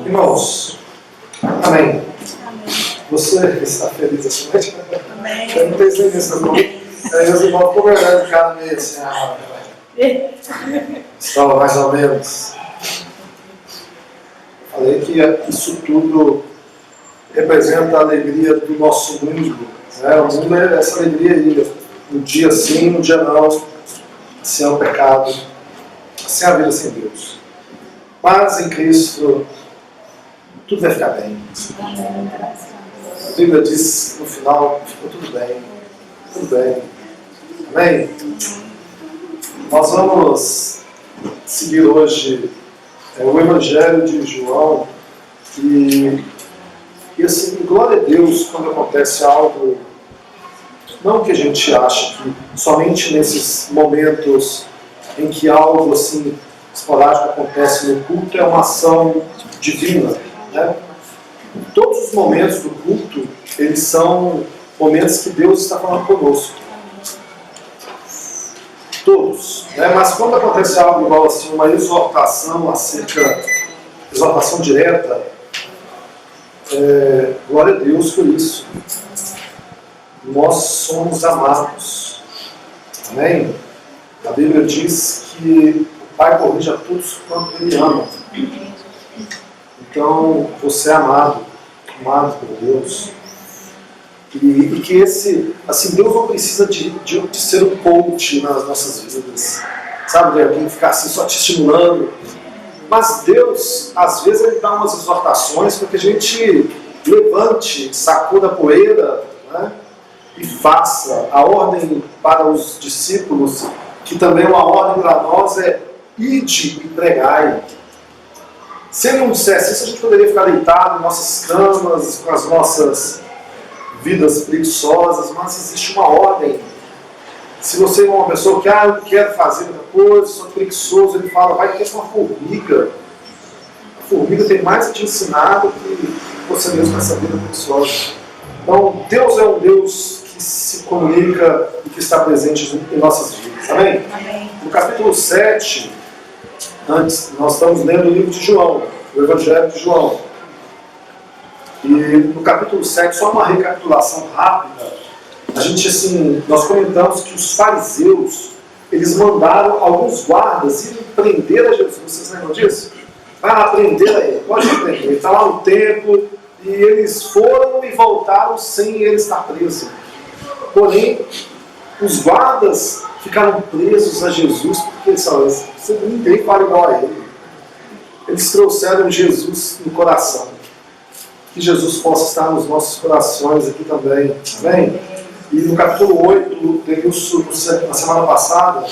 Irmãos, amém. Você está feliz essa noite? Amém. Eu não pensei nisso, não. Aí meus irmãos ficam olhando o cara meio assim, estava mais ou menos. Falei que isso tudo representa a alegria do nosso mundo. Né? O mundo é essa alegria aí. Um dia sim, um dia não. Assim é o pecado. Assim é a vida sem Deus. Mas em Cristo tudo vai ficar bem. A Bíblia diz que no final ficou tudo bem. Tudo bem. Amém? Nós vamos seguir hoje o Evangelho de João. E assim, glória a Deus quando acontece algo, não que a gente ache que somente nesses momentos em que algo assim esporádico acontece no culto é uma ação divina. Né? Todos os momentos do culto, eles são momentos que Deus está falando conosco. Todos. Né? Mas quando acontece algo igual assim, uma exortação exortação direta, glória a Deus por isso. Nós somos amados. Amém? A Bíblia diz que o Pai corrige a todos quanto Ele ama. Então, você é amado por Deus. E que assim, Deus não precisa de ser um coach nas nossas vidas. Sabe, de alguém ficar assim só te estimulando. Mas Deus, às vezes, Ele dá umas exortações para que a gente levante, sacuda a poeira, né? E faça. A ordem para os discípulos, que também é uma ordem para nós, é ide e pregai. Se Ele não dissesse isso, a gente poderia ficar deitado em nossas camas, com as nossas vidas preguiçosas, mas existe uma ordem. Se você é uma pessoa que eu não quero fazer outra coisa, sou preguiçoso, Ele fala, vai ter uma formiga. A formiga tem mais a te ensinar do que você mesmo nessa vida preguiçosa. Então, Deus é um Deus que se comunica e que está presente em nossas vidas. Amém? Amém. No capítulo 7, antes, nós estamos lendo o livro de João, o Evangelho de João. E no capítulo 7, só uma recapitulação rápida, nós comentamos que os fariseus, eles mandaram alguns guardas irem prender a Jesus. Vocês lembram disso? Vai lá prender a ele, pode prender. Ele está lá no templo e eles foram e voltaram sem ele estar preso. Porém, os guardas ficaram presos a Jesus porque eles falaram, ninguém fala igual a ele. Eles trouxeram Jesus no coração. Que Jesus possa estar nos nossos corações aqui também. Amém? E no capítulo 8, Denilson, na semana passada,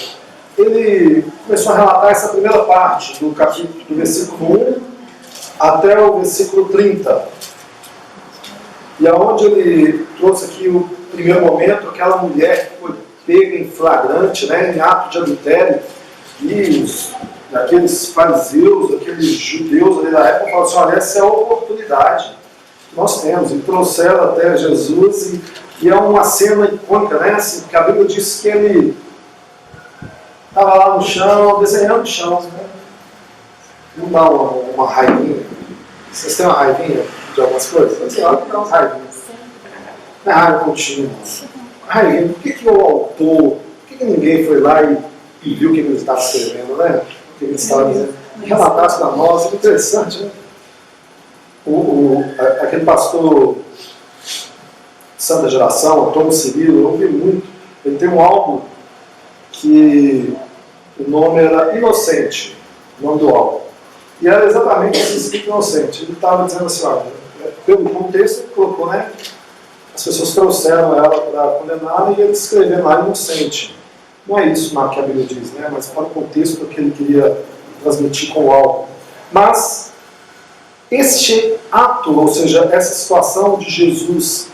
ele começou a relatar essa primeira parte do capítulo, do versículo 1 até o versículo 30. E aonde ele trouxe aqui o primeiro momento, aquela mulher que foi pega em flagrante, né, em ato de adultério, e aqueles fariseus, aqueles judeus ali da época falaram assim, olha, essa é a oportunidade que nós temos. E trouxeram até Jesus, e é uma cena icônica, né, assim, porque a Bíblia diz que ele estava lá no chão, desenhando o chão, né? Não dá uma raivinha? Vocês têm uma raivinha de algumas coisas? Assim, olha que dá umas raivinhas. Não é raiva contínua. Raivinha, por que o autor, por que ninguém foi lá e viu o que ele estava escrevendo, né? O que ele estava dizendo? Relatasse para nós, é interessante, né? Aquele pastor Santa Geração, Antônio Cirilo, eu ouvi muito. Ele tem um álbum que o nome era Inocente, o nome do álbum. E era exatamente esse escrito inocente. Ele estava dizendo assim, olha, pelo contexto ele colocou, né? As pessoas trouxeram ela para condená-la e ele escrevendo lá inocente. Não é isso que a Bíblia diz, né? Mas para o contexto que ele queria transmitir com o álbum. Mas este ato, ou seja, essa situação de Jesus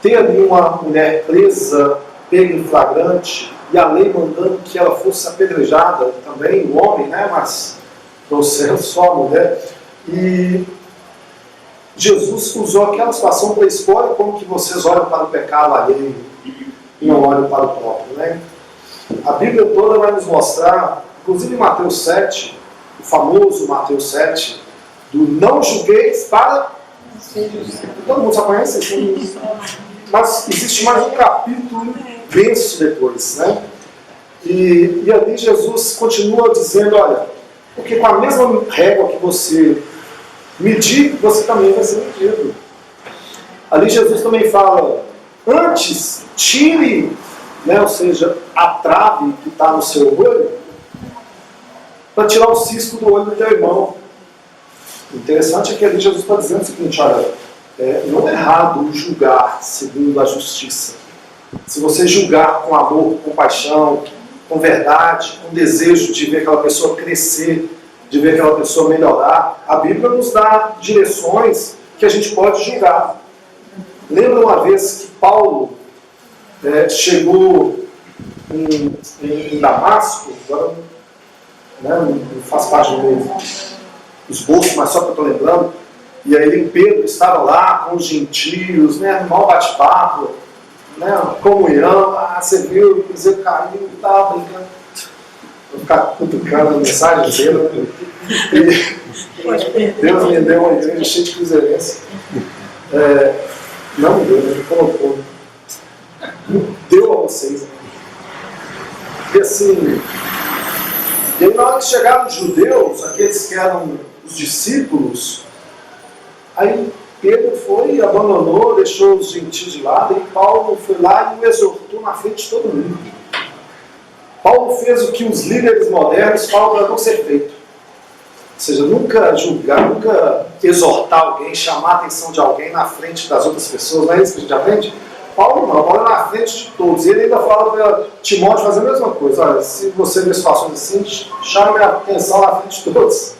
ter ali uma mulher presa, pega em flagrante, e a lei mandando que ela fosse apedrejada também, o homem, né? Mas trouxeram só a mulher. E Jesus usou aquela situação para expor como que vocês olham para o pecado alheio e não olham para o próprio, né? A Bíblia toda vai nos mostrar, inclusive em Mateus 7, o famoso Mateus 7, do não julgueis para... Todo mundo só conhece isso? Mas existe mais um capítulo denso depois, né? E ali Jesus continua dizendo, olha, porque com a mesma régua que você medir, você também vai ser medido. Ali Jesus também fala, antes tire, né, ou seja, a trave que está no seu olho, para tirar o cisco do olho do teu irmão. O interessante é que ali Jesus está dizendo o seguinte, olha, não é errado julgar segundo a justiça. Se você julgar com amor, com paixão, com verdade, com desejo de ver aquela pessoa crescer, de ver aquela pessoa melhorar, a Bíblia nos dá direções que a gente pode julgar. Lembra uma vez que Paulo chegou em Damasco, agora não faz parte do meu esboço, mas só que eu estou lembrando, e aí Pedro estava lá com os gentios, né, mal bate-papo, né, comunhão, você viu, o cruzeiro caiu e tal, brincando. Vou ficar cutucando a mensagem dele. E Deus me deu uma igreja cheia de cruzeirense. Não deu, ele colocou. Deu a vocês. Né? E assim, e aí na hora que chegaram os judeus, aqueles que eram os discípulos, aí Pedro foi, abandonou, deixou os gentios de lado, e Paulo foi lá e o exortou na frente de todo mundo. Paulo fez o que os líderes modernos falam para não ser feito. Ou seja, nunca julgar, nunca exortar alguém, chamar a atenção de alguém na frente das outras pessoas. Não é isso que a gente aprende? Paulo não, Paulo é na frente de todos. E ele ainda fala para Timóteo fazer a mesma coisa. Olha, se você vê situações assim, chame a atenção na frente de todos.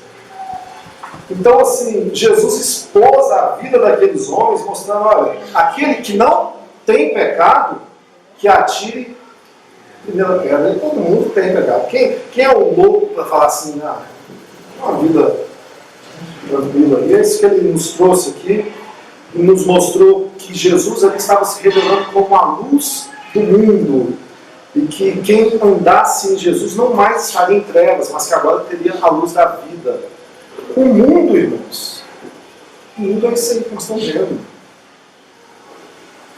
Então, assim, Jesus expôs a vida daqueles homens, mostrando, olha, aquele que não tem pecado, que atire primeira pedra. Todo mundo tem pecado. Quem é o louco para falar assim, uma vida tranquila? E é isso que ele nos trouxe aqui, e nos mostrou que Jesus ali estava se revelando como a luz do mundo, e que quem andasse em Jesus não mais estaria em trevas, mas que agora teria a luz da vida. O mundo, irmãos, o mundo é isso aí que nós estamos vendo.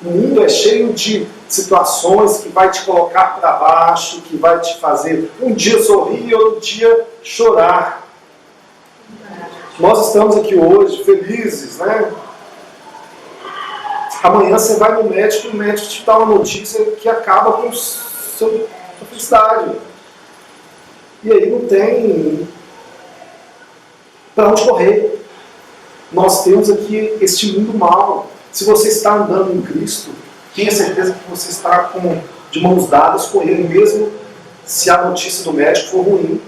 O mundo é cheio de situações que vai te colocar para baixo, que vai te fazer um dia sorrir e outro dia chorar. Nós estamos aqui hoje felizes, né? Amanhã você vai no médico e o médico te dá uma notícia que acaba com sua felicidade. E aí não tem para onde correr. Nós temos aqui este mundo mal. Se você está andando em Cristo, tenha certeza que você estará de mãos dadas com Ele, mesmo se a notícia do médico for ruim.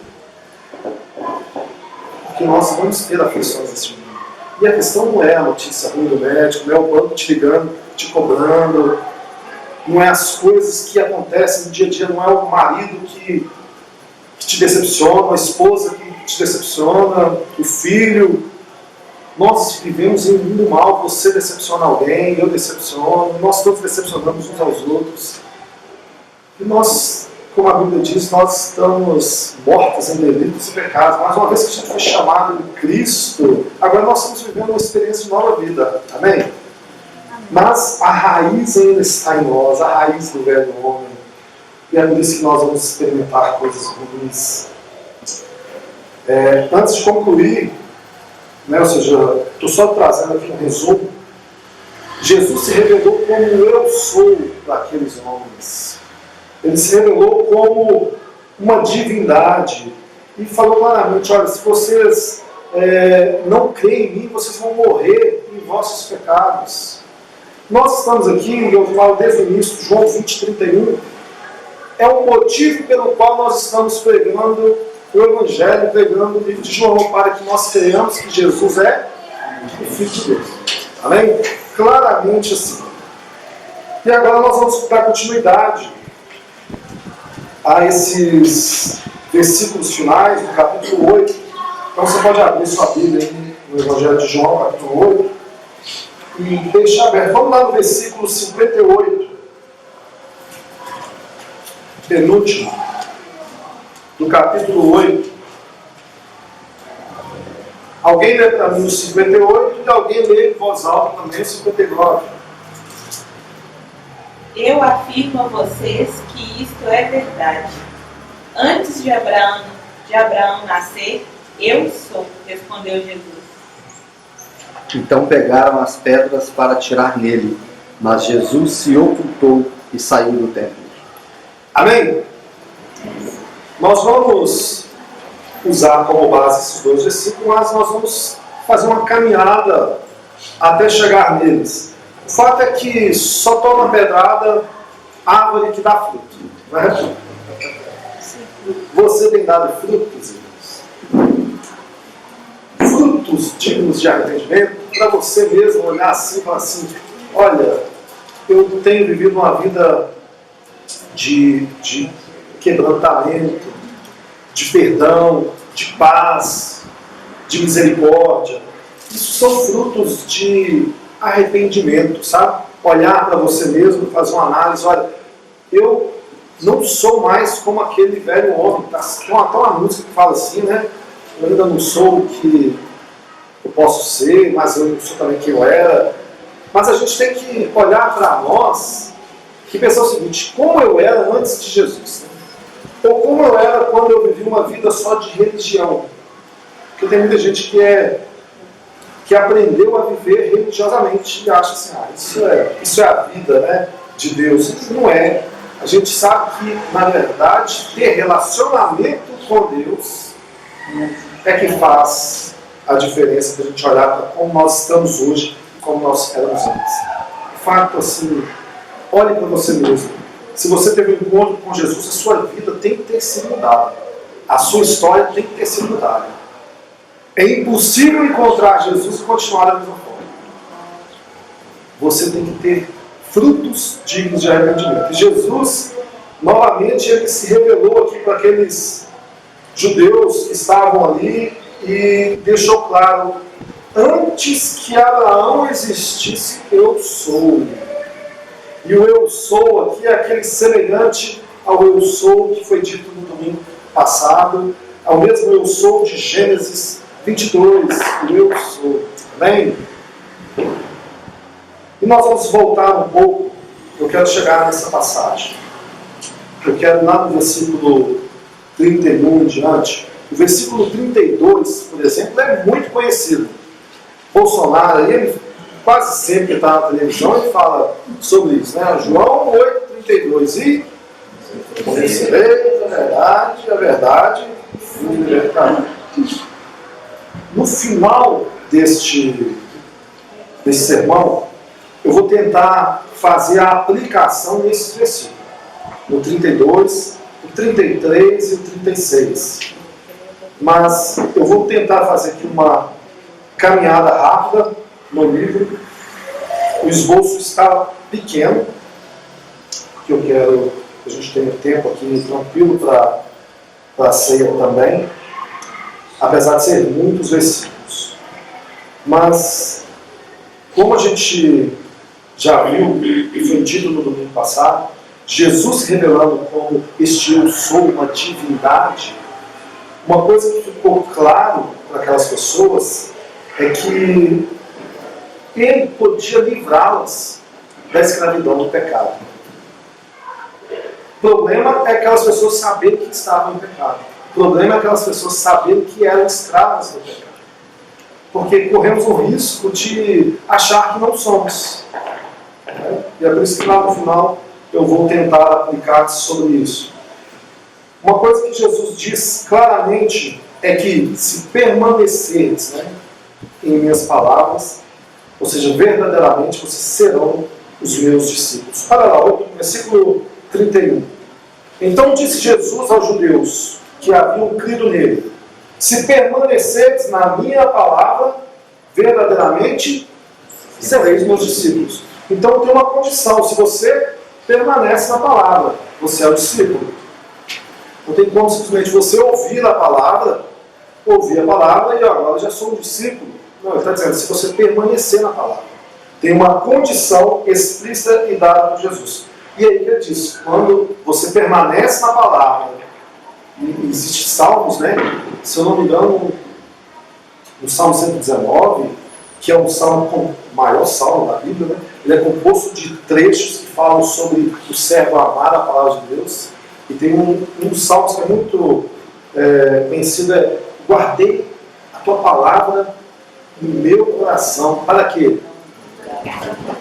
Porque nós vamos ter aflições nesse mundo. E a questão não é a notícia ruim do médico, não é o banco te ligando, te cobrando, não é as coisas que acontecem no dia a dia, não é o marido que te decepciona, a esposa que te decepciona, o filho. Nós vivemos em um mundo mal, você decepciona alguém, eu decepciono, nós todos decepcionamos uns aos outros. E nós, como a Bíblia diz, nós estamos mortos em delitos e pecados. Mas uma vez que a gente foi chamado de Cristo, agora nós estamos vivendo uma experiência de nova vida. Amém? Mas a raiz ainda está em nós, a raiz do velho homem. E é por isso que nós vamos experimentar coisas ruins. Antes de concluir, né, ou seja, estou só trazendo aqui um resumo. Jesus se revelou como eu sou daqueles homens. Ele se revelou como uma divindade. E falou claramente, olha, se vocês não creem em mim, vocês vão morrer em vossos pecados. Nós estamos aqui, eu falo desde o início, João 20:31, é o motivo pelo qual nós estamos pregando o Evangelho, pregando o livro de João, para que nós creiamos que Jesus é o Filho de Deus. Amém? Claramente assim. E agora nós vamos dar continuidade a esses versículos finais do capítulo 8. Então você pode abrir sua Bíblia aí no Evangelho de João, capítulo 8, e deixar aberto. Vamos lá no versículo 58. penúltimo, do capítulo 8. Alguém lê para mim o 58 e alguém lê em voz alta também o 59. Eu afirmo a vocês que isto é verdade. Antes de Abraão nascer, eu sou, respondeu Jesus. Então pegaram as pedras para atirar nele, mas Jesus se ocultou e saiu do templo. Amém? Nós vamos usar como base esses dois versículos, mas nós vamos fazer uma caminhada até chegar neles. O fato é que só toma pedrada árvore que dá fruto, né? Você tem dado frutos, irmãos? Frutos dignos de arrependimento, para você mesmo olhar assim e falar assim: olha, eu tenho vivido uma vida de quebrantamento, de perdão, de paz, de misericórdia. Isso são frutos de arrependimento, sabe? Olhar para você mesmo, fazer uma análise: olha, eu não sou mais como aquele velho homem. Tem até uma música que fala assim, né? Eu ainda não sou o que eu posso ser, mas eu não sou também quem eu era. Mas a gente tem que olhar para nós e pensar o seguinte: como eu era antes de Jesus? Ou como eu era quando eu vivi uma vida só de religião? Porque tem muita gente que aprendeu a viver religiosamente e acha assim: isso é a vida, né, de Deus. Isso não é. A gente sabe que, na verdade, ter relacionamento com Deus é que faz a diferença de a gente olhar para como nós estamos hoje e como nós éramos antes. De fato, assim, olhe para você mesmo. Se você teve um encontro com Jesus, a sua vida tem que ter sido mudada. A sua história tem que ter sido mudada. É impossível encontrar Jesus e continuar da mesma forma. Você tem que ter frutos dignos de arrependimento. E Jesus, novamente, ele se revelou aqui para aqueles judeus que estavam ali e deixou claro: antes que Abraão existisse, eu sou. E o eu sou aqui é aquele semelhante ao eu sou que foi dito no domingo passado, ao mesmo eu sou de Gênesis 22, o eu sou. Amém? E nós vamos voltar um pouco. Eu quero chegar nessa passagem. Eu quero lá no versículo 31 em diante. O versículo 32, por exemplo, é muito conhecido. Bolsonaro, ele quase sempre está na televisão e fala sobre isso, né? João 8,32. E conhecereis a verdade vos libertará. No final deste sermão, eu vou tentar fazer a aplicação nesses versículos. No 32, o 33 e o 36. Mas eu vou tentar fazer aqui uma caminhada rápida no livro. O esboço está pequeno, porque eu quero que a gente tenha tempo aqui tranquilo para a ceia também, apesar de ser muitos versículos. Mas, como a gente já viu e foi dito no domingo passado, Jesus revelando como este eu sou uma divindade, uma coisa que ficou claro para aquelas pessoas é que ele podia livrá-las da escravidão do pecado. O problema é aquelas pessoas saberem que estavam em pecado. O problema é aquelas pessoas saberem que eram escravas do pecado. Porque corremos o risco de achar que não somos. E é por isso que lá no final eu vou tentar aplicar sobre isso. Uma coisa que Jesus diz claramente é que se permanecerdes, em minhas palavras, ou seja, verdadeiramente vocês serão os meus discípulos. Olha lá, versículo 31. Então disse Jesus aos judeus que haviam crido nele: se permanecerdes na minha palavra, verdadeiramente sereis meus discípulos. Então tem uma condição: se você permanece na palavra, você é o discípulo. Não tem como simplesmente você ouvir a palavra e agora já sou um discípulo. Não, ele está dizendo, se você permanecer na palavra. Tem uma condição explícita e dada por Jesus. E aí ele diz, quando você permanece na palavra, e existe salmos, né? Se eu não me engano, no Salmo 119, que é um salmo, o maior salmo da Bíblia, né? Ele é composto de trechos que falam sobre o servo amar a palavra de Deus. E tem um dos salmos que é muito conhecido, guardei a tua palavra no meu coração. Para quê?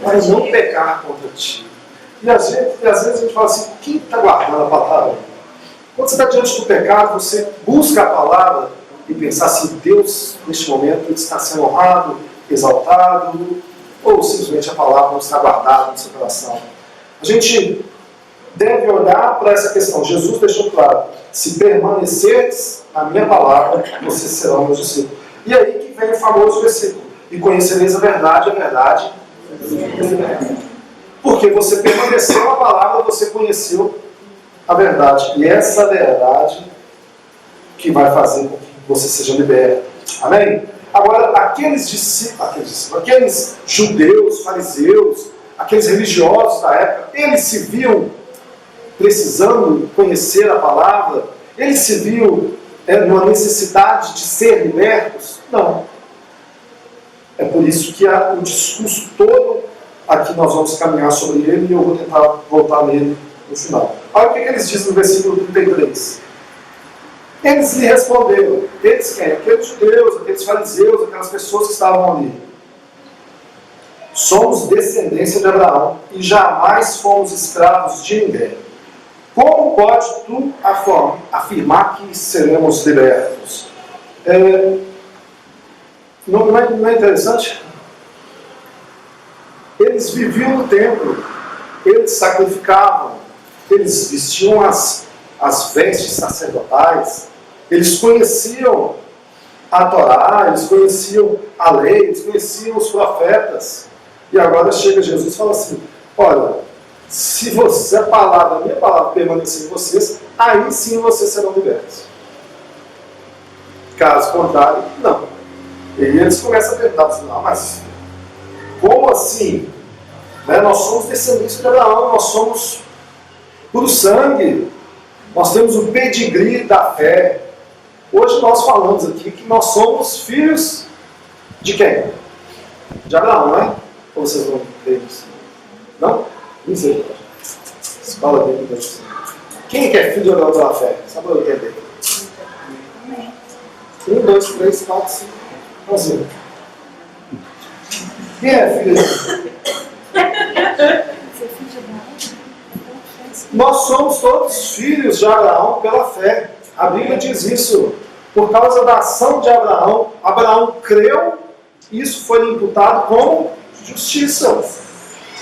Para não pecar contra ti. E às vezes a gente fala assim, quem está guardando a palavra? Quando você está diante do pecado, você busca a palavra e pensar assim, Deus, neste momento, está sendo honrado, exaltado, ou simplesmente a palavra não está guardada no seu coração. A gente deve olhar para essa questão. Jesus deixou claro, se permanecerdes na minha palavra, vocês serão meus discípulos. E aí que vem o famoso versículo, e conhecereis a verdade porque você permaneceu na palavra, você conheceu a verdade. E essa verdade que vai fazer com que você seja liberto. Amém? Agora, aqueles judeus, fariseus, aqueles religiosos da época, eles se viam precisando conhecer a palavra? Eles se viam numa necessidade de ser libertos? Não. É por isso que o discurso todo, aqui nós vamos caminhar sobre ele e eu vou tentar voltar nele no final. Olha o que eles dizem no versículo 33. Eles lhe responderam, eles quem? Aqueles judeus, aqueles fariseus, aquelas pessoas que estavam ali. Somos descendência de Abraão e jamais fomos escravos de ninguém. Como pode tu afirmar que seremos libertos? Não é interessante? Eles viviam no templo, eles sacrificavam, eles vestiam as vestes sacerdotais, eles conheciam a Torá, eles conheciam a lei, eles conheciam os profetas. E agora chega Jesus e fala assim, olha, se a minha palavra permanecer em vocês, aí sim vocês serão libertos. Caso contrário, não. E eles começam a perguntar assim, não, mas como assim? Nós somos descendentes de Abraão, nós somos puro sangue, nós temos o pedigree da fé. Hoje nós falamos aqui que nós somos filhos de quem? De Abraão, não é? Ou vocês não creem isso? Não? Misericórdia. Escola dele, Deus. Quem é que é filho de Abraão pela fé? Só para eu entender. 1, 2, 3, 4, 5. 11. Quem é filho de Abraão? Nós somos todos filhos de Abraão pela fé. A Bíblia diz isso. Por causa da ação de Abraão, Abraão creu, isso foi imputado como justiça.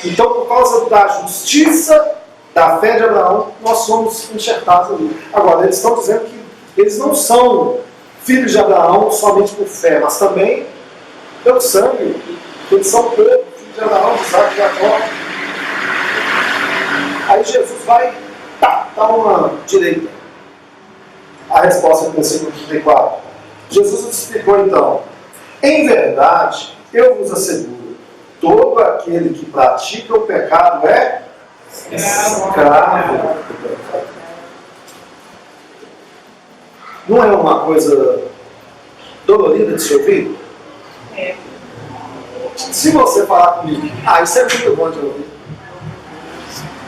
Então, por causa da justiça, da fé de Abraão, nós somos enxertados ali. Agora, eles estão dizendo que eles não são filhos de Abraão somente por fé, mas também pelo sangue. Eles são filhos de Abraão, de Isaac e de Jacó. Aí Jesus vai dar uma direita. A resposta é no versículo 34. Jesus explicou então, em verdade, eu vos asseguro, todo aquele que pratica o pecado é escravo do pecado. Não é uma coisa dolorida de se ouvir? É. Se você falar comigo, isso é muito bom de ouvir.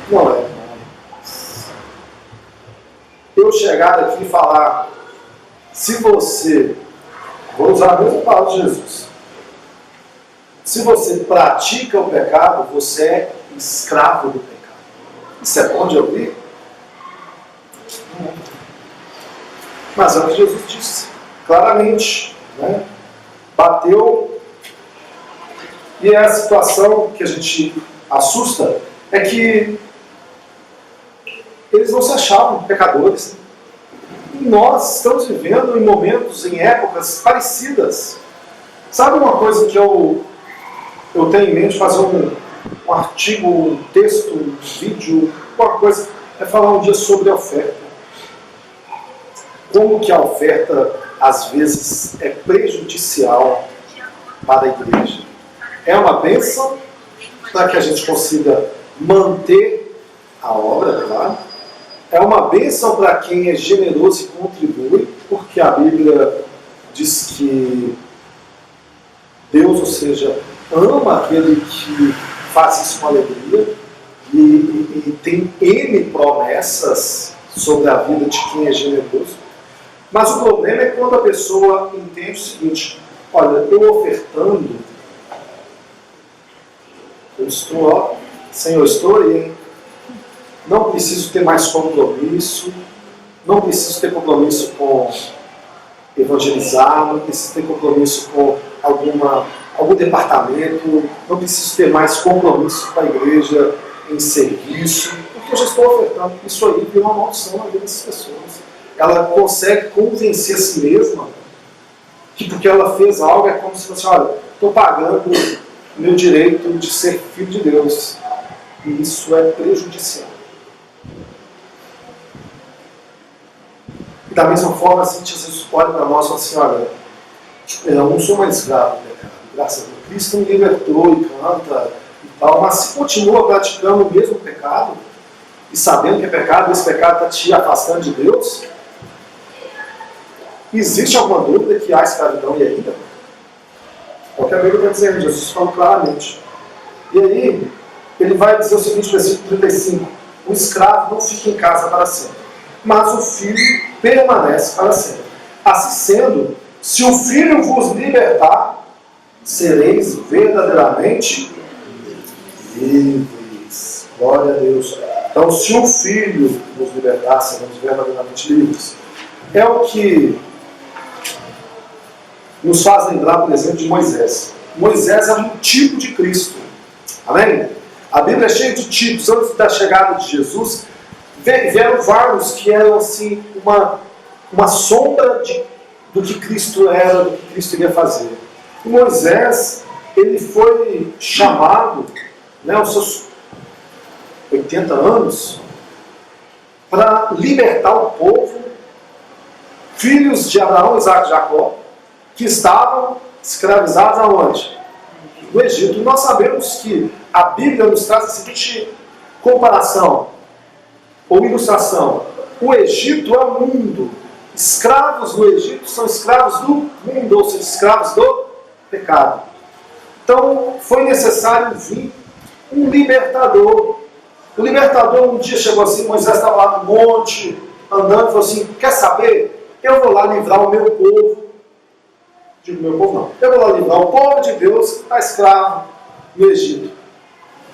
Não é. Eu chegar aqui e falar, se você, vou usar a mesma palavra de Jesus, se você pratica o pecado, você é escravo do pecado. Isso é bom de ouvir? Mas é o que Jesus disse, claramente, né? Bateu, e a situação que a gente assusta é que eles não se achavam pecadores. E nós estamos vivendo em momentos, em épocas parecidas. Sabe uma coisa que eu tenho em mente, fazer um artigo, um texto, um vídeo, uma coisa, é falar um dia sobre a oferta. Como que a oferta, às vezes, é prejudicial para a igreja. É uma bênção para que a gente consiga manter a obra, claro. É uma bênção para quem é generoso e contribui, porque a Bíblia diz que Deus, ou seja, ama aquele que faz isso com alegria, e tem N promessas sobre a vida de quem é generoso. Mas o problema é quando a pessoa entende o seguinte: olha, eu ofertando, eu estou, ó, Senhor, estou aí, não preciso ter mais compromisso, não preciso ter compromisso com evangelizar, não preciso ter compromisso com algum departamento, não preciso ter mais compromisso com a igreja em serviço, porque eu já estou ofertando. Isso aí vira uma maldição na vida dessas pessoas. Ela consegue convencer a si mesma que porque ela fez algo é como se fosse: olha, estou pagando o meu direito de ser filho de Deus. E isso é prejudicial. E da mesma forma, assim, Jesus olha para nós e fala assim: olha, eu não sou mais escravo do pecado, graças a Deus. Cristo me libertou e canta e tal, mas se continua praticando o mesmo pecado e sabendo que é pecado, esse pecado está te afastando de Deus, existe alguma dúvida que há escravidão e ainda? É o que a Bíblia está dizendo, Jesus falou claramente. E aí, ele vai dizer o seguinte, versículo 35: o escravo não fica em casa para sempre, mas o filho permanece para sempre. Assim sendo, se o filho vos libertar, sereis verdadeiramente livres. Glória a Deus. Então, se o filho vos libertar, seremos verdadeiramente livres. É o que nos faz lembrar, por exemplo, de Moisés. Moisés era um tipo de Cristo. Amém? A Bíblia é cheia de tipos. Antes da chegada de Jesus, vieram vários que eram assim, uma sombra do que Cristo era, do que Cristo iria fazer. E Moisés, ele foi chamado, né, aos seus 80 anos, para libertar o povo, filhos de Abraão, Isaac e Jacó, que estavam escravizados aonde? No Egito. E nós sabemos que a Bíblia nos traz a seguinte comparação, ou ilustração: o Egito é o mundo. Escravos no Egito são escravos do mundo, ou seja, escravos do pecado. Então foi necessário vir um libertador. O libertador um dia chegou assim, Moisés estava lá no monte, andando, e falou assim: quer saber? Eu vou lá livrar o meu povo. Digo, meu povo não. Eu vou lá livrar o povo de Deus que está escravo no Egito.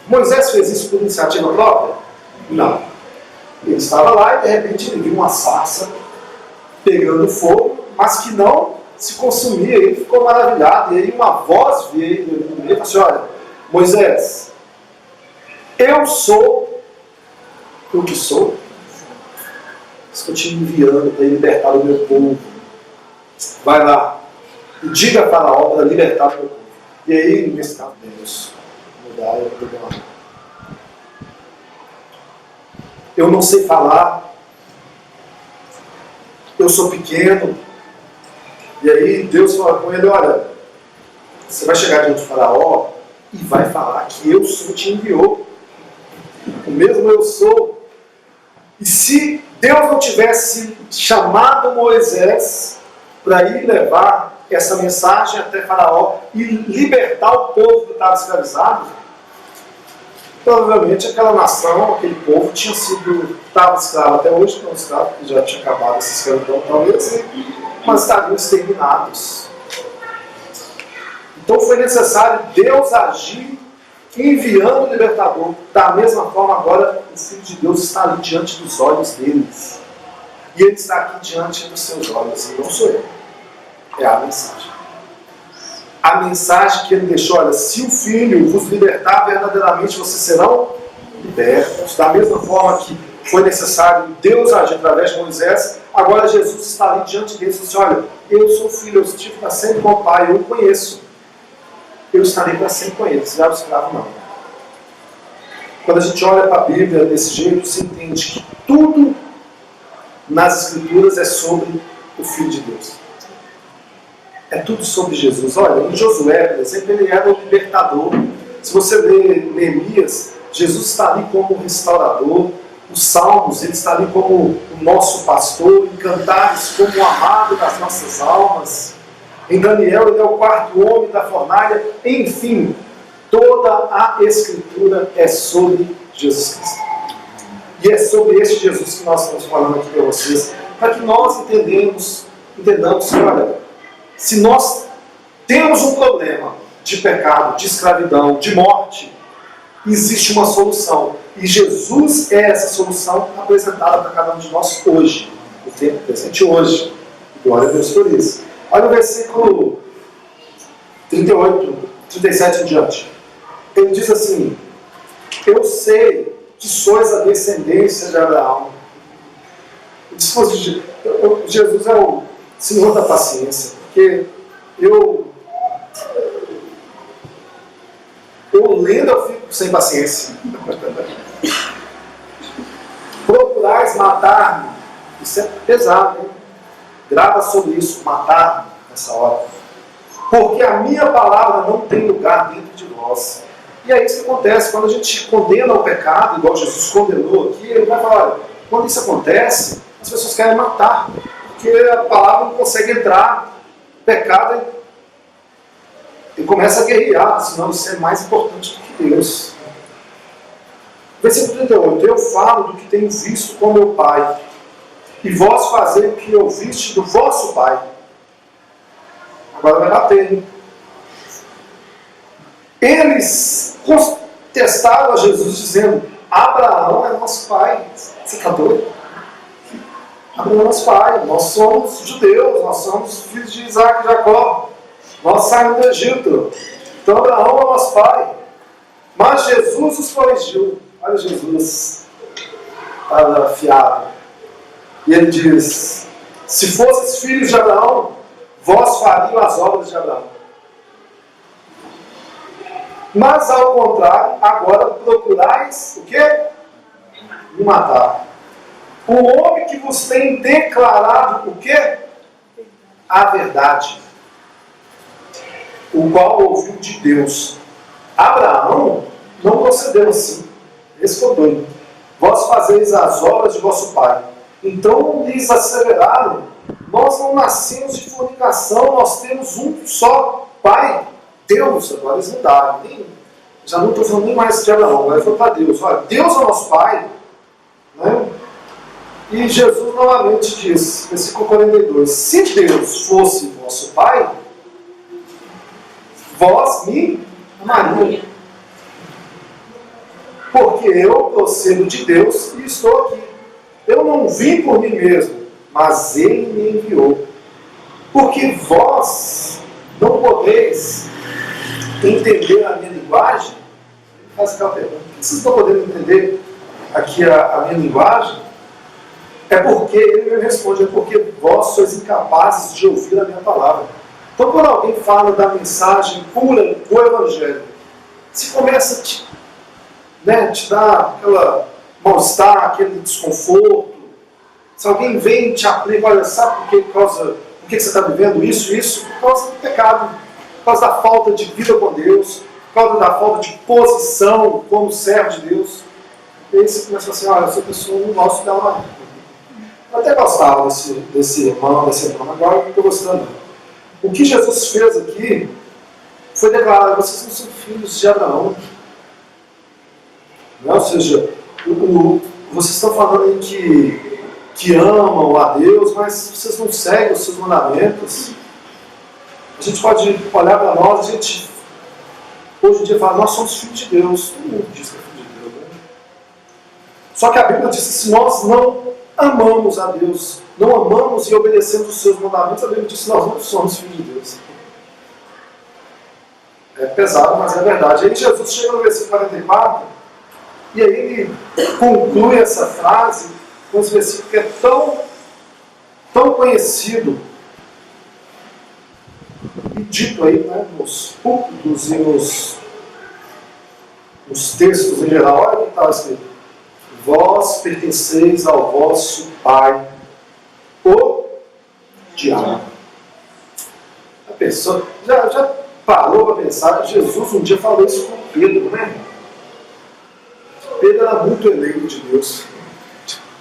Moisés fez isso por iniciativa própria? Não. Ele estava lá e de repente ele viu uma sarça pegando fogo, mas que não se consumia. Ele ficou maravilhado. E aí uma voz veio no meio e falou assim: olha, Moisés, eu sou o que sou. Estou te enviando para libertar o meu povo. Vai lá e diga para a obra libertar o meu povo. E aí, nesse caso, Deus mudar o problema. Eu não sei falar, eu sou pequeno. E aí Deus fala com ele: olha, você vai chegar diante do faraó e vai falar que eu sou, te enviou. O mesmo eu sou. E se Deus não tivesse chamado Moisés para ir levar essa mensagem até faraó e libertar o povo que estava escravizado, provavelmente aquela nação, aquele povo estava escravo até hoje, não escravo, porque já tinha acabado essa escravidão talvez, mas estariam exterminados. Então foi necessário Deus agir enviando o libertador. Da mesma forma, agora o Filho de Deus está ali diante dos olhos deles. E ele está aqui diante dos seus olhos, e não sou eu. É a mensagem. A mensagem que ele deixou: olha, se o Filho vos libertar, verdadeiramente vocês serão libertos. Da mesma forma que foi necessário Deus agir através de Moisés, agora Jesus está ali diante deles e diz: olha, eu sou filho, eu estive para sempre com o Pai, eu o conheço. Eu estarei para sempre com ele, será o escravo não. Quando a gente olha para a Bíblia desse jeito, você entende que tudo nas Escrituras é sobre o Filho de Deus. É tudo sobre Jesus. Olha, em Josué, por exemplo, ele era o libertador. Se você ler Neemias, Jesus está ali como restaurador. Os Salmos, ele está ali como o nosso pastor. Em Cantares, como o amado das nossas almas. Em Daniel, ele é o quarto homem da fornalha. Enfim, toda a Escritura é sobre Jesus Cristo. E é sobre este Jesus que nós estamos falando aqui para vocês, para que nós entendamos que, olha, se nós temos um problema de pecado, de escravidão, de morte, existe uma solução. E Jesus é essa solução apresentada para cada um de nós hoje, no tempo presente hoje. Glória a Deus por isso. Olha o versículo 38, 37 em diante. Ele diz assim: eu sei que sois a descendência de Abraão. Jesus é o Senhor da paciência, porque eu lendo eu fico sem paciência. Procurais matar-me. Isso é pesado, hein? Grava sobre isso, matar-me nessa hora. Porque a minha palavra não tem lugar dentro de vós. E é isso que acontece, quando a gente condena o pecado, igual Jesus condenou aqui, ele vai falar, olha, quando isso acontece, as pessoas querem matar, porque a palavra não consegue entrar, o pecado e começa a guerrear, senão isso é mais importante do que Deus. Versículo 38, eu falo do que tenho visto com meu Pai, e vós fazei o que ouviste do vosso Pai. Agora vai bater, hein? Eles contestaram a Jesus dizendo, Abraão é nosso pai. Você está doido? Abraão é nosso pai. Nós somos judeus, nós somos filhos de Isaac e Jacó. Nós saímos do Egito. Então Abraão é nosso pai. Mas Jesus os corrigiu. Olha Jesus, estava afiado. E ele diz, se fosseis filhos de Abraão, vós fariam as obras de Abraão. Mas, ao contrário, agora procurais o quê? Me matar. O homem que vos tem declarado o quê? A verdade. O qual ouviu de Deus. Abraão não procedeu assim. Esse foi doido. Vós fazeis as obras de vosso pai. Então lhes asseveraram, nós não nascemos de fornicação, nós temos um só pai. Deus, agora eles mudaram. Já não estou falando nem mais de Abraão, agora foi para Deus. Olha, Deus é o nosso Pai. Né? E Jesus novamente diz, versículo 42, se Deus fosse vosso Pai, vós me amariam. Porque eu procedo de Deus e estou aqui. Eu não vim por mim mesmo, mas Ele me enviou. Porque vós não podeis entender a minha linguagem. Faz aquela pergunta: por que vocês estão podendo entender aqui a minha linguagem? É porque, ele me responde, é porque vós sois incapazes de ouvir a minha palavra. Então, quando alguém fala da mensagem pura do Evangelho, se começa a te dar aquela mal-estar, aquele desconforto, se alguém vem e te aplica, olha, sabe por que você está vivendo isso? Por causa do pecado, por causa da falta de vida com Deus, por causa da falta de posição como servo de Deus. E aí você começa assim, olha, essa pessoa não gosta dela. Eu até gostava desse irmão, agora não estou gostando. O que Jesus fez aqui foi declarar, vocês não são filhos de Abraão. Ou seja, vocês estão falando aí que amam a Deus, mas vocês não seguem os seus mandamentos. A gente pode olhar para nós, a gente hoje em dia fala, nós somos filhos de Deus. Todo mundo diz que é filho de Deus, né? Só que a Bíblia diz que se nós não amamos a Deus, não amamos e obedecemos os seus mandamentos, a Bíblia diz que nós não somos filhos de Deus. É pesado, mas é verdade. Aí Jesus chega no versículo 44, e aí ele conclui essa frase com esse versículo que é tão conhecido e dito aí, né, nos púlpitos e nos textos em geral. Olha o que estava escrito: vós pertenceis ao vosso pai, o diabo. A pessoa já parou para pensar, Jesus um dia falou isso com Pedro, né? Pedro era muito eleito de Deus.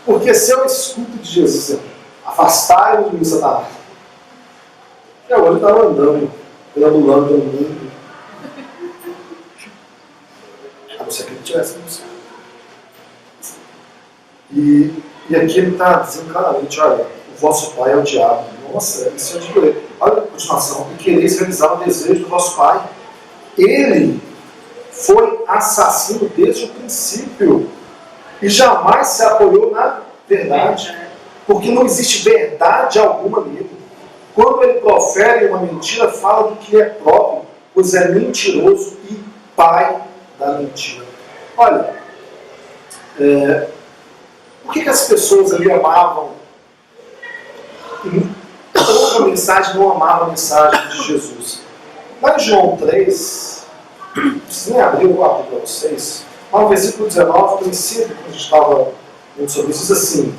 Porque se eu escuto de Jesus, afastai-vos de mim, Satanás. E agora ele estava andando, perambulando pelo mundo. A não ser que ele tivesse no céu. E aqui ele está dizendo claramente, olha, o vosso pai é o diabo. Nossa, isso é de doer. Olha a continuação. E quereis realizar o desejo do vosso pai. Ele foi assassino desde o princípio e jamais se apoiou na verdade, porque não existe verdade alguma nele. Quando ele profere uma mentira, fala do que é próprio, pois é mentiroso e pai da mentira. Olha, por que as pessoas ali amavam outra mensagem, não amavam a mensagem de Jesus? Lá em João 3, se nem abrir, eu vou abrir para vocês. Lá no versículo 19, princípio, quando a gente estava vendo sobre isso, diz assim: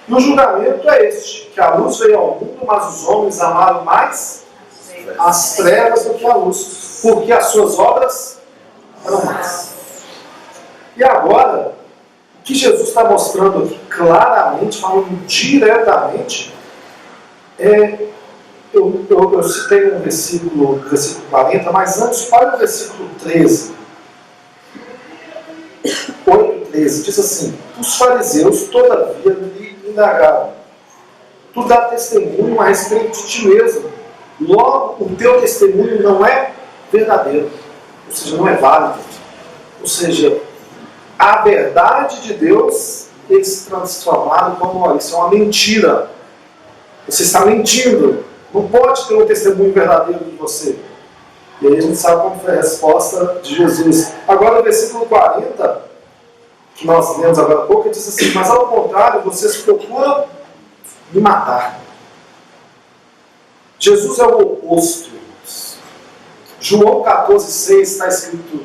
e o julgamento é este, que a luz veio ao mundo, mas os homens amaram mais as trevas do que a luz, porque as suas obras eram más. E agora, o que Jesus está mostrando aqui claramente, falando diretamente, eu citei um versículo 40, mas antes, olha o versículo 13. 8:13, diz assim: os fariseus, todavia, lhe indagaram: tu dá testemunho a respeito de ti mesmo, logo o teu testemunho não é verdadeiro, ou seja, não é válido. Ou seja, a verdade de Deus, eles transformaram como, olha, isso é uma mentira. Você está mentindo. Não pode ter um testemunho verdadeiro de você. E aí a gente sabe como foi a resposta de Jesus. Agora o versículo 40, que nós lemos agora há pouco, diz assim: mas ao contrário, vocês procuram me matar. Jesus é o oposto. João 14,6 está escrito: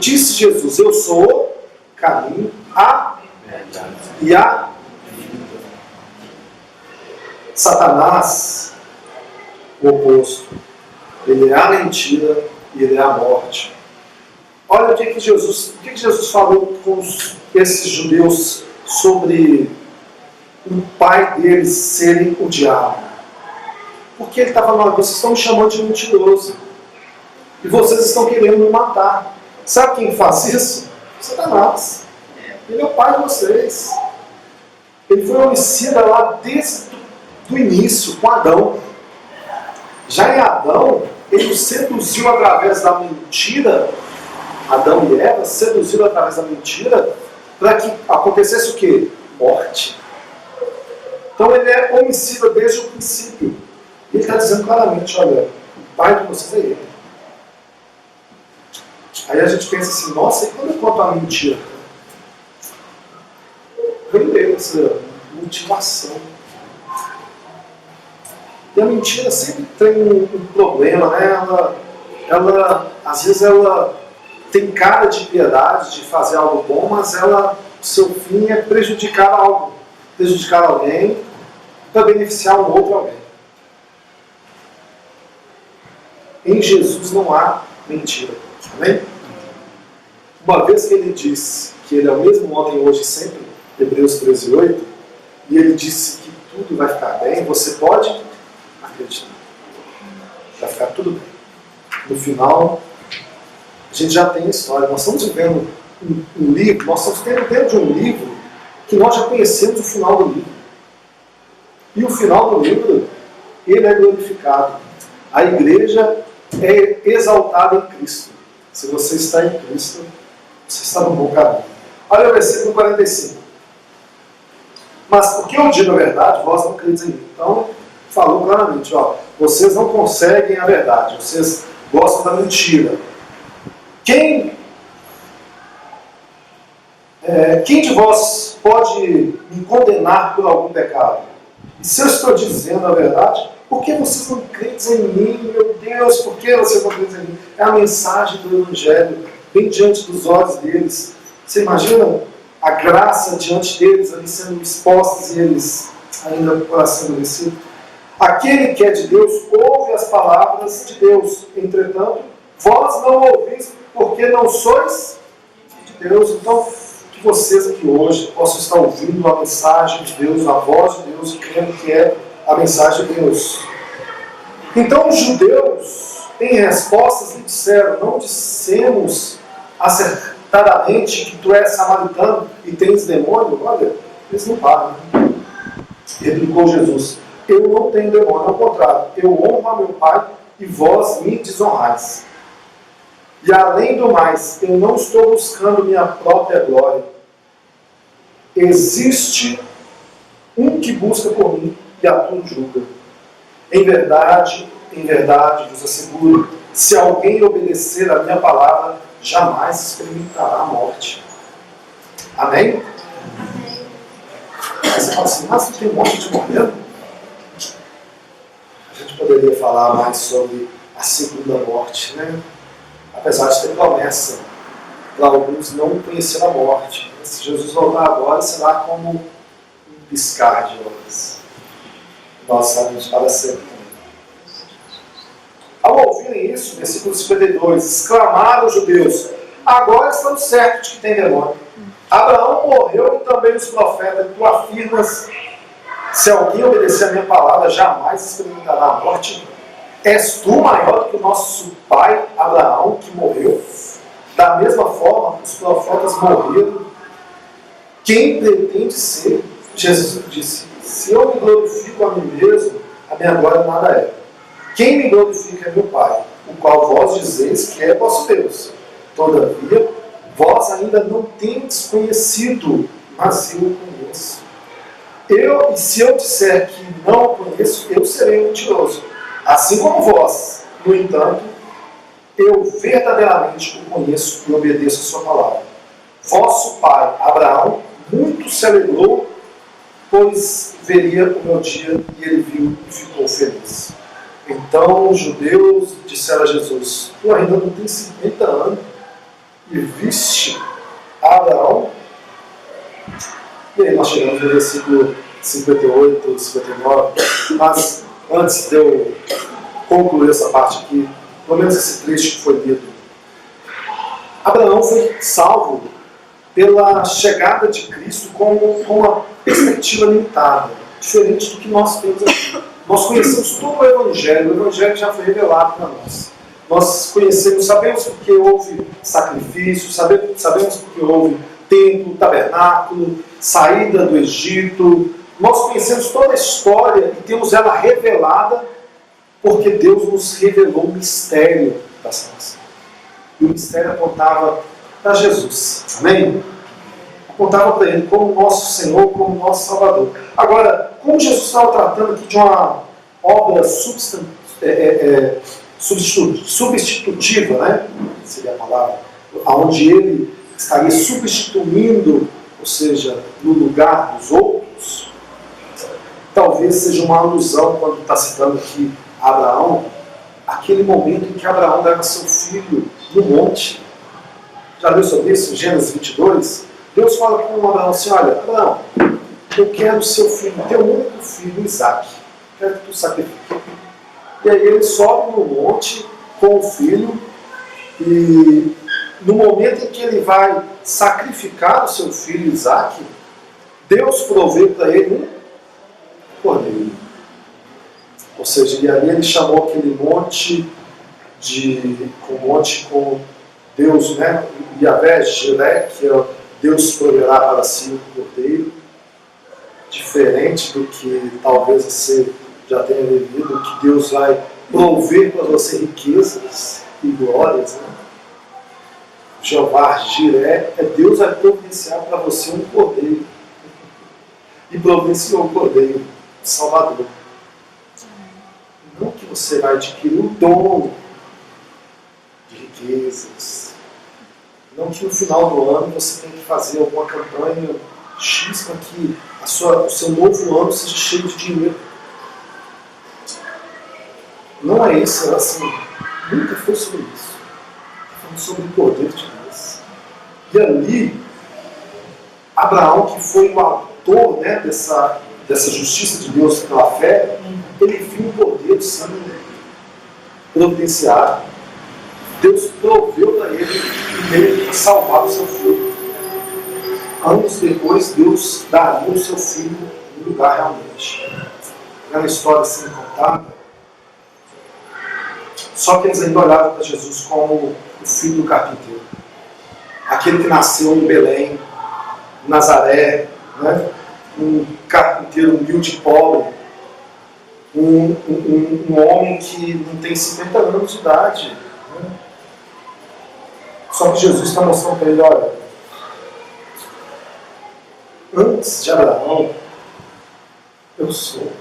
disse Jesus, eu sou o caminho, a verdade e a vida. Satanás, o oposto. Ele é a mentira e ele é a morte. Olha o que Jesus falou com esses judeus sobre o pai deles serem o diabo. Porque ele estava falando: vocês estão me chamando de mentiroso. E vocês estão querendo me matar. Sabe quem faz isso? Satanás. Ele é o pai de vocês. Ele foi homicida lá desde o início, com Adão. Já em Adão, ele seduziu através da mentira. Adão e Eva seduziram através da mentira para que acontecesse o quê? Morte. Então ele é homicida desde o princípio. Ele está dizendo claramente: olha, o pai de vocês é ele. Aí a gente pensa assim: nossa, e quando eu conto a mentira? Vem essa motivação. E a mentira sempre tem um problema, né? Às vezes ela tem cara de piedade, de fazer algo bom, mas seu fim é prejudicar algo, prejudicar alguém para beneficiar um outro alguém. Em Jesus não há mentira. Amém? Uma vez que ele disse que ele é o mesmo ontem, hoje e sempre, Hebreus 13:8, e ele disse que tudo vai ficar bem, você pode acreditar. Vai ficar tudo bem. No final, a gente já tem a história. Nós estamos vivendo um livro, nós estamos dentro de um livro que nós já conhecemos o final do livro. E o final do livro, ele é glorificado. A igreja é exaltada em Cristo. Se você está em Cristo, você está no bom caminho. Olha o versículo 45. Mas porque eu digo a verdade, vós não credes em mim. Então, falou claramente: ó, vocês não conseguem a verdade, vocês gostam da mentira. Quem de vós pode me condenar por algum pecado? E se eu estou dizendo a verdade, por que vocês não creem em mim? Meu Deus, por que vocês não creem em mim? É a mensagem do Evangelho, bem diante dos olhos deles. Você imagina a graça diante deles, ali sendo expostos e eles ainda com o coração endurecido? Aquele que é de Deus ouve as palavras de Deus. Entretanto, vós não ouvis, porque não sois de Deus. Então, que vocês aqui hoje possam estar ouvindo a mensagem de Deus, a voz de Deus, e crendo que é a mensagem de Deus. Então os judeus, em respostas, lhe disseram: não dissemos acertadamente que tu és samaritano e tens demônio? Olha, eles não param. Replicou Jesus: eu não tenho demônio, ao contrário, eu honro a meu Pai e vós me desonrais. E além do mais, eu não estou buscando minha própria glória. Existe um que busca por mim e a tudo julga. Em verdade, vos asseguro, se alguém obedecer a minha palavra, jamais experimentará a morte. Amém? Aí você fala assim: mas tem um monte de morrendo? A gente poderia falar mais sobre a segunda morte, né? Apesar de ter promessa para alguns não conhecer a morte. Se Jesus voltar agora, será como um piscar de olhos. Nós sabemos para sempre. Ao ouvirem isso, versículo 52, exclamaram os judeus: agora estamos certos de que tem demônio. Abraão morreu e também os profetas. Tu afirmas: se alguém obedecer a minha palavra, jamais experimentará a morte. És tu maior do que o nosso pai Abraão, que morreu? Da mesma forma, os profetas morreram. Quem pretende ser? Jesus disse: se eu me glorifico a mim mesmo, a minha glória nada é. Quem me glorifica é meu Pai, o qual vós dizeis que é vosso Deus. Todavia, vós ainda não tendes conhecido, mas eu o conheço. E se eu disser que não o conheço, eu serei mentiroso. Assim como vós. No entanto, eu verdadeiramente o conheço e obedeço a sua palavra. Vosso pai, Abraão, muito se alegrou, pois veria o meu dia, e ele viu e ficou feliz. Então os judeus disseram a Jesus: tu ainda não tens 50 anos e viste Abraão? E aí nós chegamos no versículo 58, 59, mas antes de eu concluir essa parte aqui, pelo menos esse trecho que foi lido, Abraão foi salvo pela chegada de Cristo com uma perspectiva limitada, diferente do que nós temos aqui. Nós conhecemos todo o Evangelho já foi revelado para nós. Nós conhecemos, sabemos porque houve sacrifício, sabemos porque houve templo, tabernáculo, saída do Egito. Nós conhecemos toda a história e temos ela revelada porque Deus nos revelou o mistério da salvação. E o mistério apontava para Jesus. Amém? Apontava para Ele como nosso Senhor, como nosso Salvador. Agora, como Jesus estava tratando aqui de uma obra substitutiva, né? Seria a palavra, onde Ele estaria substituindo, ou seja, no lugar dos outros, talvez seja uma alusão, quando está citando aqui Abraão, aquele momento em que Abraão leva seu filho no monte. Já leu sobre isso? Gênesis 22. Deus fala com Abraão assim: olha, Abraão, eu quero o seu filho, teu único filho, Isaque. Quero que tu sacrifique. E aí ele sobe no monte com o filho, e no momento em que ele vai sacrificar o seu filho Isaque, Deus provê para ele um cordeiro. Ou seja, e ali ele chamou aquele monte com Deus, né? Yahvé, Jiré, que é Deus proverá para si um cordeiro, diferente do que talvez você já tenha vivido, que Deus vai prover para você riquezas e glórias, né? Jeová Jiré, Deus vai providenciar para você um cordeiro. E providenciou o cordeiro, Salvador. Não que você vai adquirir o dom de riquezas. Não que no final do ano você tenha que fazer alguma campanha X para que o seu novo ano seja cheio de dinheiro. Não é isso, assim, nunca foi sobre isso. Está falando sobre o poder de Deus. E ali, Abraão, que foi o autor, né, dessa justiça de Deus pela fé, ele viu o poder sendo providenciado. Deus proveu para ele e veio salvar o seu filho. anos depois, Deus daria o seu filho no lugar realmente. Era uma história assim contada. Só que eles ainda olhavam para Jesus como o filho do carpinteiro. Aquele que nasceu em Belém, em Nazaré, né? Um carpinteiro humilde e pobre. Um homem que não tem 50 anos de idade. Né? Só que Jesus está mostrando para ele, olha, antes de Abraão, eu sou.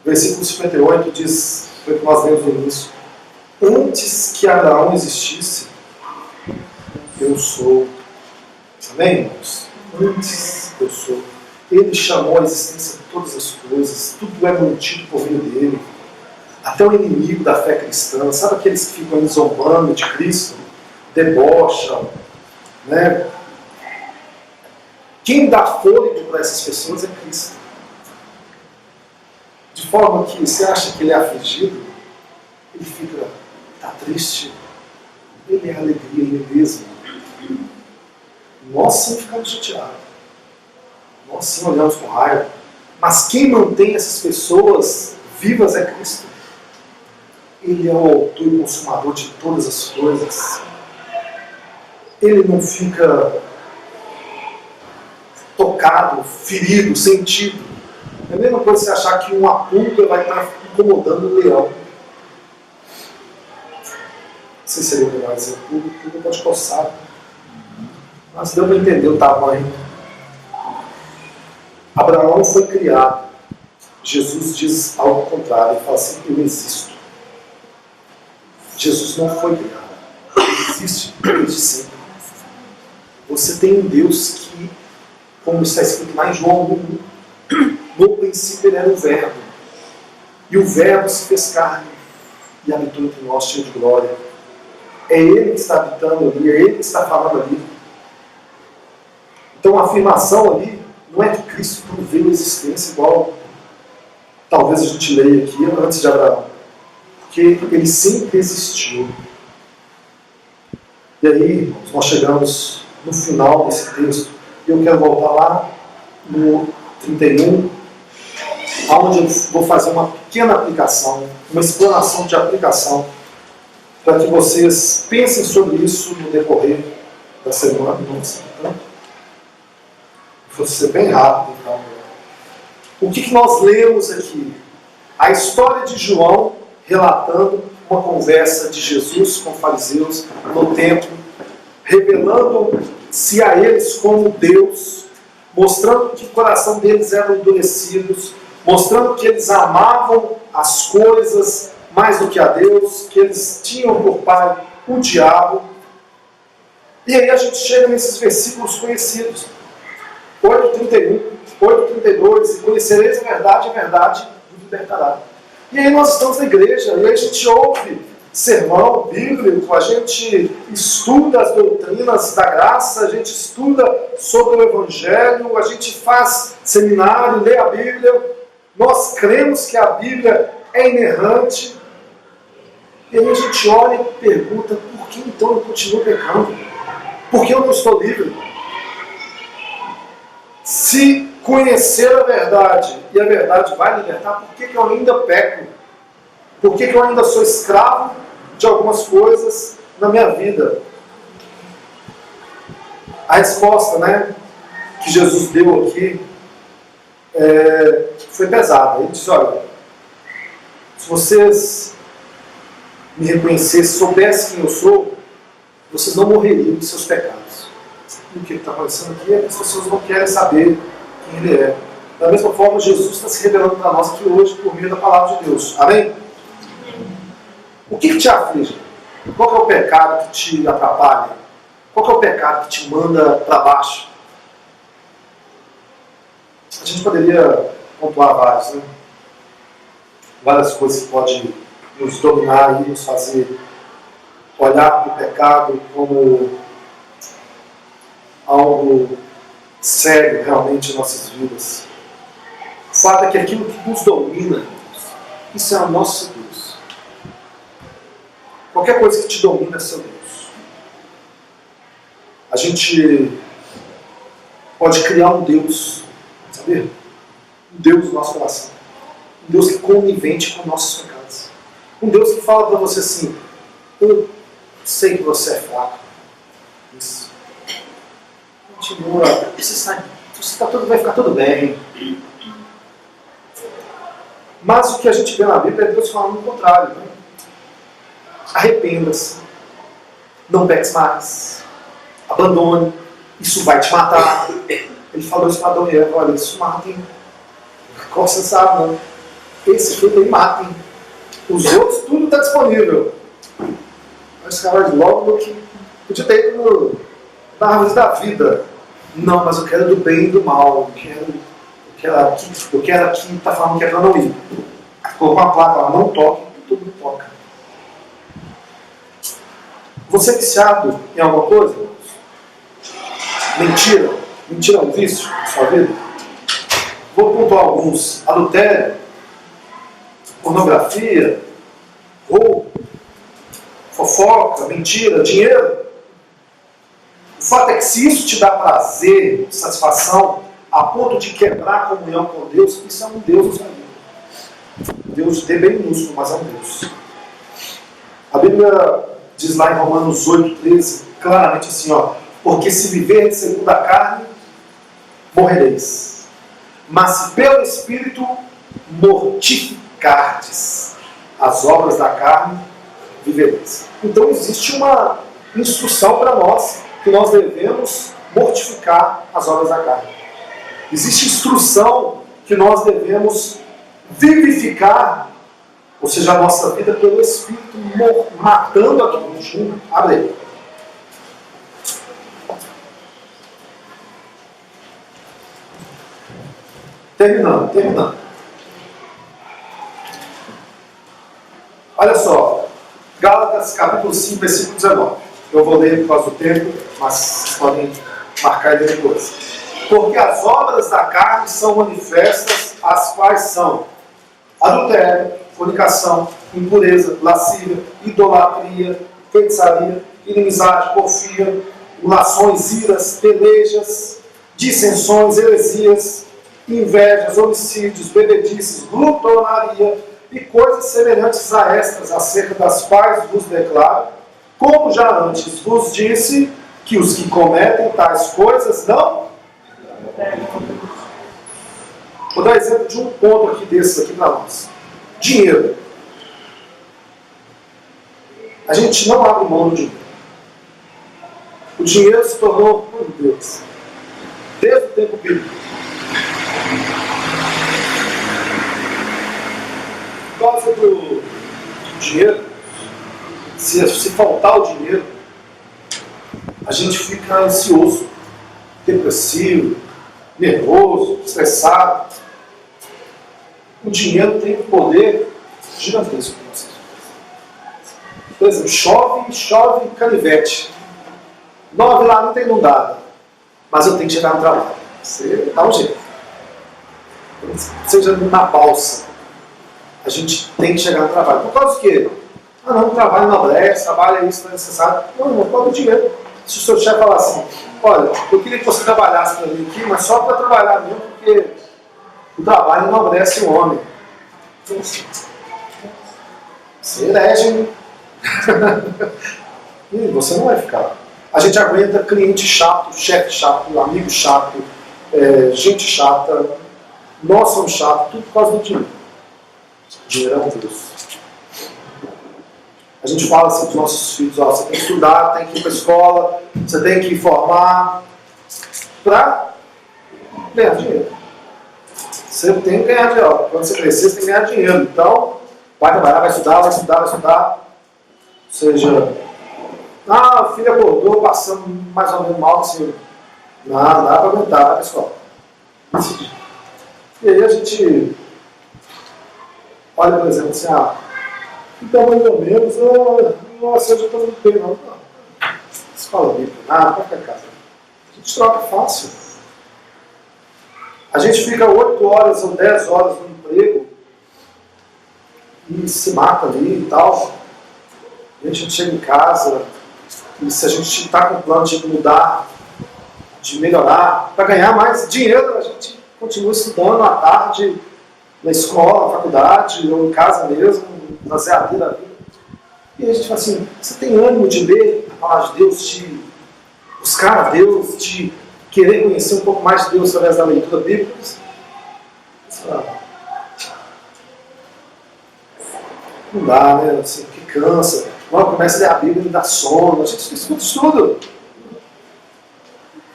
Versículo 58 diz, foi o que nós lemos no início, antes que Abraão existisse, eu sou. Amém, irmãos? Antes eu sou. Ele chamou a existência de todas as coisas, tudo é mantido por meio dele. Até o inimigo da fé cristã, sabe aqueles que ficam zombando de Cristo, debocham, né? Quem dá fôlego para essas pessoas é Cristo. De forma que você acha que ele é afligido, ele fica, está triste, ele é alegria, ele mesmo. Nós sim ficamos chateados. Nós sim olhamos com raiva. Mas quem mantém essas pessoas vivas é Cristo. Ele é o autor e consumador de todas as coisas. Ele não fica tocado, ferido, sentido. É a mesma coisa você achar que uma pulga vai estar incomodando o leão. Não sei se seria melhor dizer pulga pode coçar. Mas deu para entender o tamanho. Abraão foi criado. Jesus diz algo contrário. Ele fala assim, eu existo. Jesus não foi criado. Ele existe desde sempre. Você tem um Deus que, como está escrito lá em João 1, no princípio ele era o Verbo. E o Verbo se fez carne e habitou entre nós, cheio de glória. É Ele que está habitando ali, é Ele que está falando ali. Então a afirmação ali não é que Cristo proveu a existência igual talvez a gente leia aqui antes de Abraão. Porque Ele sempre existiu. E aí, irmãos, nós chegamos no final desse texto. E eu quero voltar lá no 31, onde eu vou fazer uma pequena aplicação, uma explanação de aplicação, para que vocês pensem sobre isso no decorrer da semana. Então, vou ser bem rápido. Então. O que nós lemos aqui? A história de João relatando uma conversa de Jesus com fariseus no templo, revelando-se a eles como Deus, mostrando que o coração deles eram endurecidos, mostrando que eles amavam as coisas mais do que a Deus, que eles tinham por pai o diabo. E aí a gente chega nesses versículos conhecidos. 8:31, 8:32, e conhecereis a verdade vos libertará. E aí nós estamos na igreja, e aí a gente ouve sermão bíblico, a gente estuda as doutrinas da graça, a gente estuda sobre o Evangelho, a gente faz seminário, lê a Bíblia, nós cremos que a Bíblia é inerrante, e aí a gente olha e pergunta, por que então eu continuo pecando? Por que eu não estou livre? Se conhecer a verdade, e a verdade vai libertar, por que eu ainda peco? Por que eu ainda sou escravo de algumas coisas na minha vida? A resposta, que Jesus deu aqui foi pesada. Ele disse, olha, se vocês me reconhecessem, soubessem quem eu sou, vocês não morreriam de seus pecados. E o que está acontecendo aqui é que as pessoas não querem saber quem Ele é. Da mesma forma, Jesus está se revelando para nós aqui hoje por meio da palavra de Deus. Amém? O que te aflige? Qual é o pecado que te atrapalha? Qual é o pecado que te manda para baixo? A gente poderia pontuar vários, várias coisas que podem nos dominar e nos fazer olhar para o pecado como algo sério realmente em nossas vidas. O fato é que aquilo que nos domina, isso é o nosso Deus. Qualquer coisa que te domina é seu Deus. A gente pode criar um Deus, sabe? Um Deus do nosso coração. Um Deus que é conivente com nossos pecados. Um Deus que fala para você assim: eu sei que você é fraco. Isso. Continua. Vai ficar tudo bem. Mas o que a gente vê na Bíblia é Deus falando o contrário. Né? Arrependa-se. Não peques mais. Abandone. Isso vai te matar. Ele falou isso para Adão e Eva: olha, isso mata, hein? Qual você sabe, não? Esse fruto aí mata, hein? Os outros, tudo está disponível. Mas os caras logo que podia ter ido na árvore da vida. Não, mas eu quero do bem e do mal. Eu quero aqui, está falando que é para não ir. Colocou uma placa lá: não toque, todo mundo toca. Você é viciado em alguma coisa? Mentira? Mentira é um vício na sua vida? Vou pontuar alguns: adultério, pornografia, roubo, fofoca, mentira, dinheiro. O fato é que se isso te dá prazer, satisfação, a ponto de quebrar a comunhão com Deus, isso é um Deus na sua vida. Deus de bem minúsculo, mas é um Deus. A Bíblia diz lá em Romanos 8,13, claramente assim, ó: porque se viver segundo a carne, morrereis. Mas se pelo Espírito mortificardes as obras da carne, vivereis. Então existe uma instrução para nós, que nós devemos mortificar as obras da carne. Existe instrução que nós devemos vivificar, ou seja, a nossa vida pelo Espírito, matando aquilo junto. Abre aí. Terminando. Olha só, Gálatas capítulo 5, versículo 19. Eu vou ler por causa do tempo, mas vocês podem marcar ele depois. Porque as obras da carne são manifestas, as quais são adultério, fornicação, impureza, lascívia, idolatria, feitiçaria, inimizade, porfia, mulações, iras, pelejas, dissensões, heresias, invejas, homicídios, bebedices, glutonaria e coisas semelhantes a estas, acerca das quais vos declaro, como já antes vos disse, que os que cometem tais coisas não... Vou dar exemplo de um ponto aqui desses aqui para nós. Dinheiro. A gente não abre mão do dinheiro. O dinheiro se tornou, meu Deus, desde o tempo bíblico. Por causa do dinheiro, se faltar o dinheiro, a gente fica ansioso, depressivo, nervoso, estressado. O dinheiro tem um poder gigantesco para você. Por exemplo, chove canivete. 9 lá não tem inundada, mas eu tenho que chegar no trabalho. Você dá um jeito. Seja na balsa, a gente tem que chegar no trabalho. Por causa do quê? Ah não, trabalho na brecha, trabalho é isso, não é necessário. Não, por causa do dinheiro. Se o seu chefe falar assim: olha, eu queria que você trabalhasse para mim aqui, mas só para trabalhar mesmo, porque o trabalho não obrece o homem. Você elege, né? E você não vai ficar. A gente aguenta cliente chato, chefe chato, amigo chato, gente chata. Nós somos chatos, tudo por causa do dinheiro. Dinheiro é um Deus. A gente fala assim para os nossos filhos: ó, você tem que estudar, tem que ir para a escola, você tem que formar para ganhar dinheiro. Você tem que ganhar dinheiro. Quando você crescer, você tem que ganhar dinheiro. Então, vai trabalhar, vai estudar. Ou seja, o filho acordou passando mais ou menos mal assim. Não dá para aguentar, vai para a escola. E aí a gente olha, por exemplo, assim: então, mais ou menos, nossa, eu já estou muito bem, não. Escola bíblica, nada, para ficar em casa. A gente troca fácil. A gente fica 8 horas ou 10 horas no emprego e se mata ali e tal. E a gente chega em casa e se a gente está com plano de mudar de melhorar, para ganhar mais dinheiro, a gente continua estudando à tarde, na escola, na faculdade, ou em casa mesmo, fazer a vida. E a gente fala assim, você tem ânimo de ler a palavra de Deus, de buscar a Deus, de querer conhecer um pouco mais de Deus através da leitura bíblica? Não dá, né? Assim, que cansa. Logo começa a ler a Bíblia e dá sono. A gente escuta isso tudo.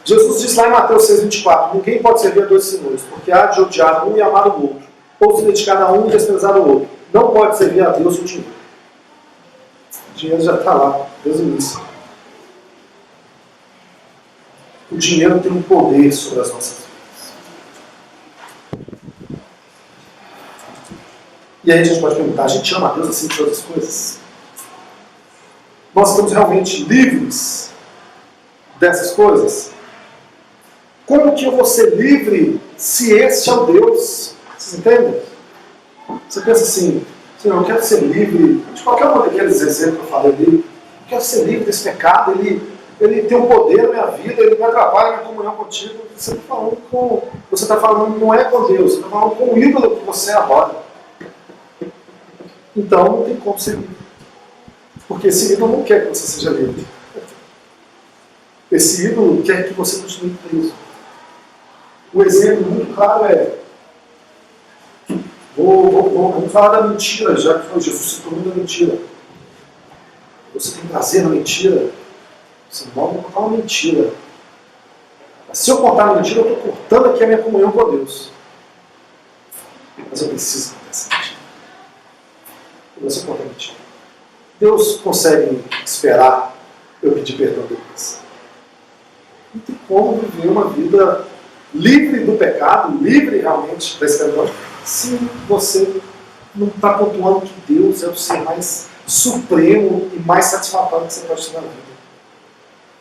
Jesus disse lá em Mateus 6,24: ninguém pode servir a dois senhores, porque há de odiar um e amar o outro, ou se dedicar a um e desprezar o outro. Não pode servir a Deus e o dinheiro. O dinheiro já está lá, Deus início. O dinheiro tem um poder sobre as nossas vidas. E aí a gente pode perguntar, a gente ama a Deus assim de todas as coisas? Nós estamos realmente livres dessas coisas? Como que eu vou ser livre se este é o Deus? Vocês entendem? Você pensa assim, Senhor, eu quero ser livre de qualquer um daqueles exemplos que eu falei ali. Eu quero ser livre desse pecado, ele tem um poder na minha vida, ele me atrapalha na comunhão contigo. Você está falando não é com Deus, você está falando com o ídolo que você adora. Então não tem como ser livre. Porque esse ídolo não quer que você seja livre. Esse ídolo quer que você continue preso. O exemplo muito claro é, vamos falar da mentira, já que Jesus citou muito da mentira. Você tem prazer na mentira, você não vai contar uma mentira. Mas se eu contar uma mentira, eu estou cortando aqui a minha comunhão com Deus. Mas eu preciso contar essa mentira. Você conta a mentira. Deus consegue esperar eu pedir perdão depois. Não tem como viver uma vida livre do pecado, livre realmente da escravidão, se você não está pontuando que Deus é o ser mais supremo e mais satisfatório que você pode ter na vida.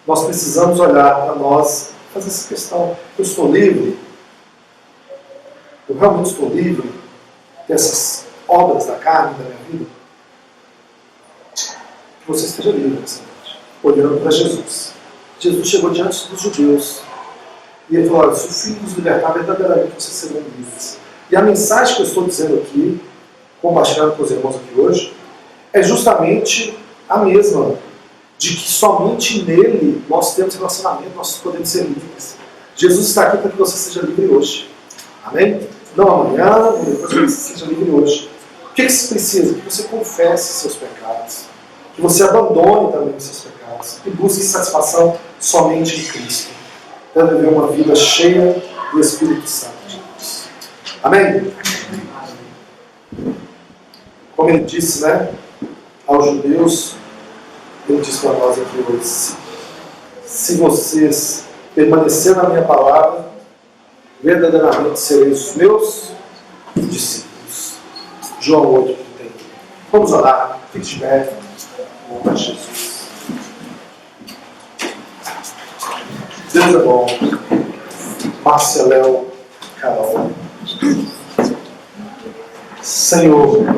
Nós precisamos olhar para nós e fazer essa questão. Eu estou livre? Eu realmente estou livre dessas obras da carne, da minha vida? Que você esteja livre nessa noite, olhando para Jesus. Jesus chegou diante dos judeus e ele falou, olha, se o Filho nos libertar, verdadeiramente vocês serão livres. E a mensagem que eu estou dizendo aqui, compartilhando com os irmãos aqui hoje, é justamente a mesma, de que somente nele nós temos relacionamento, nós podemos ser livres. Jesus está aqui para que você seja livre hoje. Amém? Não amanhã, não depois, que você seja livre hoje. O que você precisa? Que você confesse seus pecados, que você abandone também os seus pecados e busque satisfação somente em Cristo. Para viver uma vida cheia do Espírito Santo de Deus. Amém? Como ele disse, né, aos judeus, ele disse para nós aqui hoje, se vocês permanecerem na minha palavra, verdadeiramente sereis os meus discípulos. João 8, 31. Vamos orar, fique de pé, em nome de Jesus. Deus é bom. Márcia, Léo, Carol. Senhor,